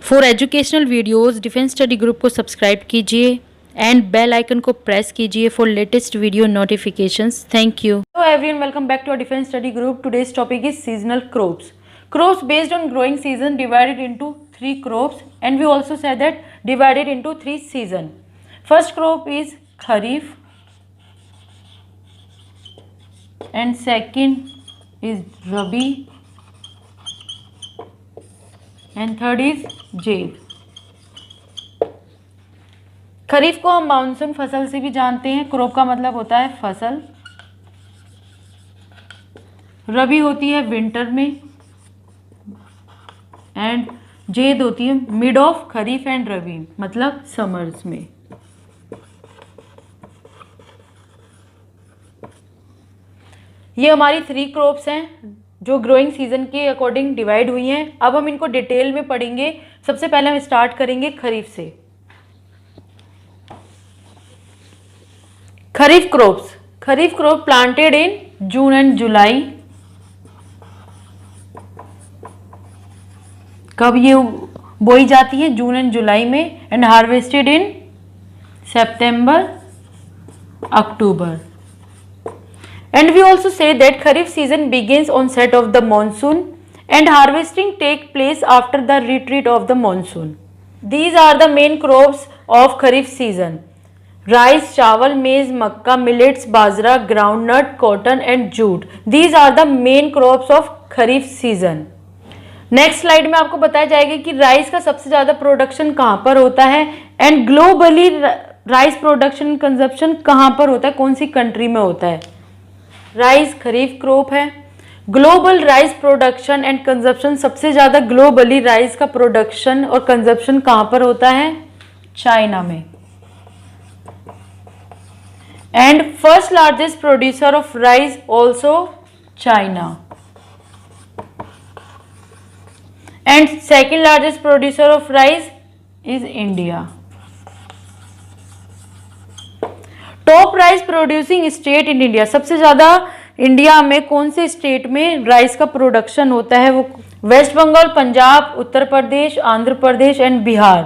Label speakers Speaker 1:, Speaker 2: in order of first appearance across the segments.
Speaker 1: For educational videos defence study group को subscribe कीजिए and bell icon को press कीजिए for latest video notifications. Thank you. Hello everyone, welcome back to our defense study group. Today's topic is seasonal crops. Crops based on growing season divided into 3 crops, and we also said that divided into 3 season. First crop is kharif and second is rabi and third is jaid. खरीफ को हम monsoon फसल से भी जानते हैं. Crop का मतलब होता है फसल. रबी होती है विंटर में एंड जेद होती है मिड ऑफ खरीफ एंड रबी मतलब समर्स में. ये हमारी 3 क्रॉप्स हैं जो ग्रोइंग सीजन के अकॉर्डिंग डिवाइड हुई हैं. अब हम इनको डिटेल में पढ़ेंगे. सबसे पहले हम स्टार्ट करेंगे खरीफ से. Kharif crops. Kharif crop planted in June and July. कब ये बोई जाती है? जून एंड जुलाई में. And harvested in September October. And we also say that Kharif season begins on set of the monsoon and harvesting take place after the retreat of the monsoon. These are the main crops of Kharif season: rice, chawal, maize, makka, millets, bajra, groundnut, cotton and jute. These are the main crops of Kharif season. Next slide में आपको बताया जाएगा कि rice का सबसे ज़्यादा production कहाँ पर होता है and globally rice production consumption कहाँ पर होता है, कौन सी कंट्री में होता है. राइस खरीफ क्रॉप है. Global rice production and consumption, सबसे ज़्यादा ग्लोबली राइस का प्रोडक्शन और कंजप्शन कहाँ पर होता है? चाइना में. And first largest producer of rice also China. And second largest producer of rice is India. Top rice producing state in India. सबसे ज्यादा इंडिया में कौन से स्टेट में राइस का प्रोडक्शन होता है? वो West Bengal, Punjab, Uttar Pradesh, Andhra Pradesh and Bihar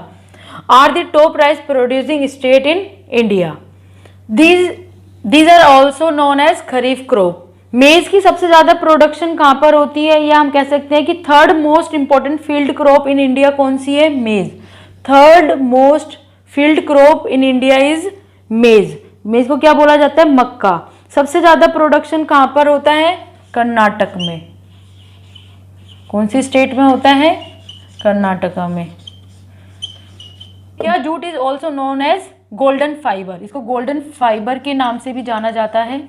Speaker 1: are the top rice producing state in India. These are also known as kharif crop. Maize की सबसे ज्यादा प्रोडक्शन कहाँ पर होती है? या हम कह सकते हैं कि third most important field crop in India कौन सी है? मेज. Third most field crop in India is मेज. मेज को क्या बोला जाता है? मक्का. सबसे ज्यादा प्रोडक्शन कहां पर होता है? कर्नाटक में. कौन सी स्टेट में होता है? कर्नाटका में. क्या jute is also known as golden fibre. इसको गोल्डन फाइबर के नाम से भी जाना जाता है.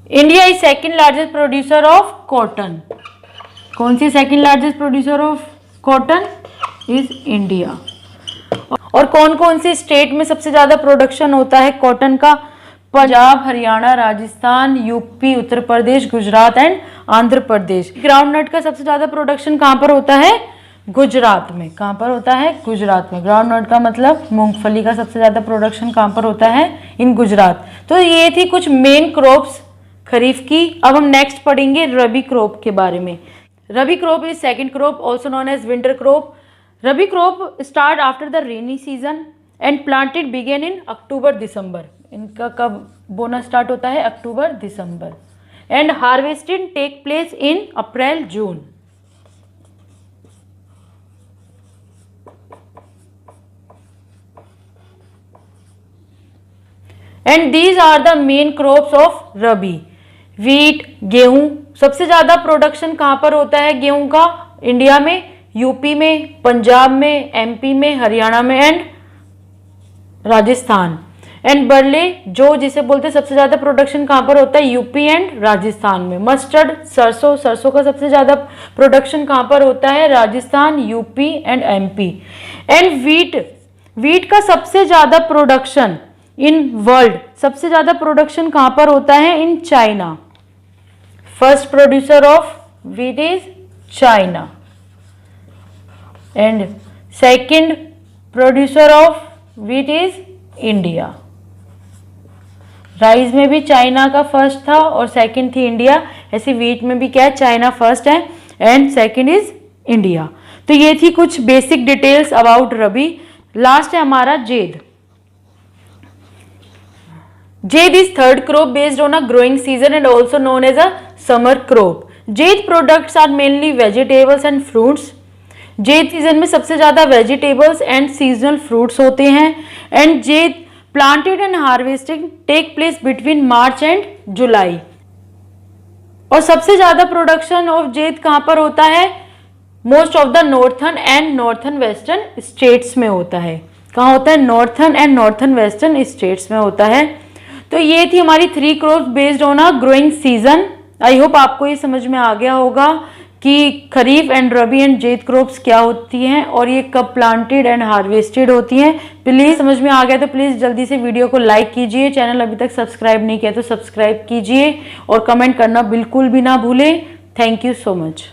Speaker 1: India is second largest producer of cotton. कौन सी second largest producer of cotton? Is India. और कौन कौन से स्टेट में सबसे ज्यादा प्रोडक्शन होता है कॉटन का? Punjab, Haryana, Rajasthan, UP, Uttar Pradesh, Gujarat and Andhra Pradesh. Groundnut का सबसे ज्यादा प्रोडक्शन कहां पर होता है? गुजरात में. कहां पर होता है? गुजरात में. ग्राउंडनट का मतलब मूंगफली का सबसे ज्यादा प्रोडक्शन कहां पर होता है? इन गुजरात. तो ये थी कुछ मेन क्रॉप्स खरीफ की. अब हम नेक्स्ट पढ़ेंगे रबी क्रॉप के बारे में. Rabi crop is second crop also known as winter crop. Rabi crop start after the rainy season and planted begin in October December. इनका कब बोना स्टार्ट होता है? October December. And harvesting take place in April June. And these are the main crops of rabi. Wheat, गेहूं. सबसे ज्यादा production कहां पर होता है गेहूं का इंडिया में? यूपी में, पंजाब में, एमपी में, हरियाणा में एंड राजस्थान. एंड बरले जो जिसे बोलते हैं सबसे ज्यादा प्रोडक्शन कहां पर होता है? यूपी एंड राजस्थान में. मस्टर्ड, सरसों. सरसों का सबसे ज्यादा प्रोडक्शन कहां पर होता है? Rajasthan, UP and MP. And wheat. Wheat का सबसे ज्यादा प्रोडक्शन इन वर्ल्ड, सबसे ज्यादा प्रोडक्शन कहां पर होता है? In China. First producer of wheat is China. and second producer of wheat is India. Rice में भी चाइना का फर्स्ट था और सेकंड थी इंडिया। ऐसे वीट में भी क्या है, चाइना फर्स्ट है एंड सेकंड इज इंडिया। तो ये थी कुछ basic details about rabi. Last है हमारा zaid. Zaid is third crop based on a growing season and also known as a summer crop. Zaid products are mainly vegetables and fruits. Zaid season में सबसे ज्यादा वेजिटेबल्स एंड सीजनल फ्रूट्स होते हैं। And zaid planted and harvesting take place between March and July. और सबसे ज्यादा production of जेद कहां पर होता है, most of the northern and northern western states में होता है। कहाँ होता है, northern and northern western states में होता है। तो ये थी हमारी 3 crops based on a growing season. I hope आपको ये समझ में आ गया होगा कि खरीफ एंड रबी एंड जेद क्रॉप्स क्या होती हैं और ये कब प्लांटेड एंड हार्वेस्टेड होती हैं। प्लीज समझ में आ गया तो प्लीज जल्दी से वीडियो को लाइक कीजिए। चैनल अभी तक सब्सक्राइब नहीं किया तो सब्सक्राइब कीजिए और कमेंट करना बिल्कुल भी ना भूलें। Thank you so much.